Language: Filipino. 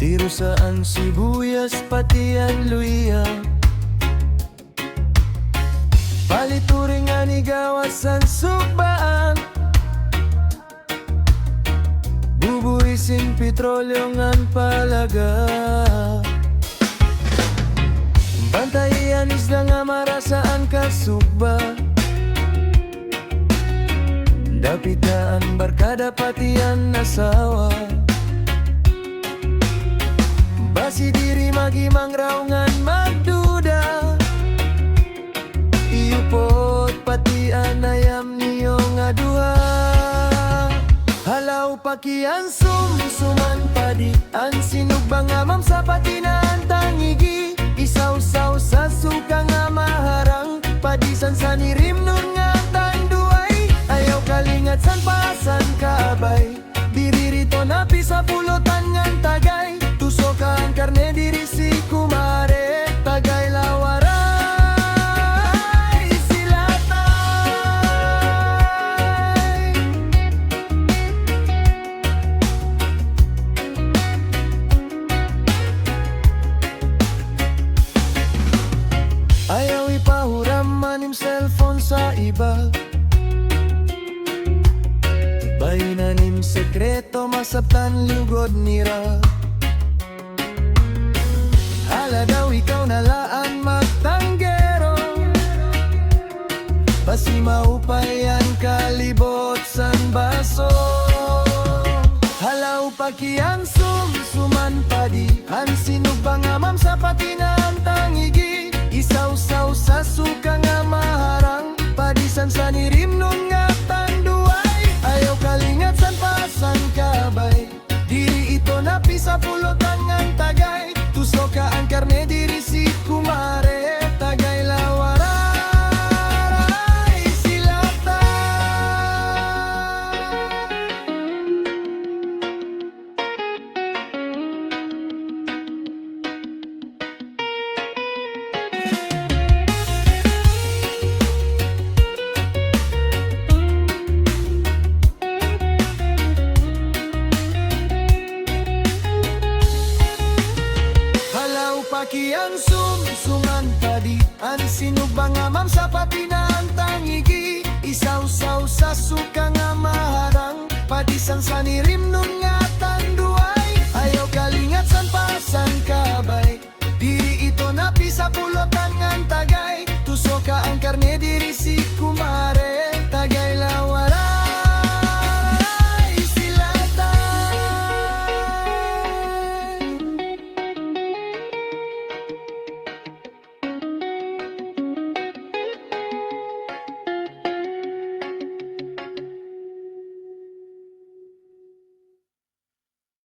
Tiro saan sibuyas pati ang luya, palituring ani gawasan sugbaan, bubuisin petrolyo ngan palaga. Bantayan isda nga marasaan kasugba, dapitaan barkada patian nasawa. Basi diri magimang raungan magduda, iupot patian ayam niyo nga duha. Halaw pakian sumsuman padi an sinugbang amam sa patinaan tangigi, isaw-saw sa suka nga maharang, padisan sa nirimnon nga tanduay, ayaw kalingat san pasan kaabay, diri rito napi sa pulutan ngan tagay, tusokan karne diri si kumare, tagay lawaray silatay. Ayaw ipahuram manim cellphone sa iba, bainanim sekreto masaptan lugod nira. Hala daw ikaw nalaan magtanggero, basi maupayan kalibot san baso. Halaw pakiang sumsuman padi an sinugbang amam sa patinaan tangigi, isaw-saw sa suka nga maharang, padisan sa nirimnon nga tanduay, ayaw kalingat san pasan kabay, diri ito napi sa pulutan ngan tagay, tusoka ang karne diri si kumare, tagay lawaray silatay. Pakiang sumsuman padi an sinugbang amam sa patinaan tangigi, isaw-saw sa suka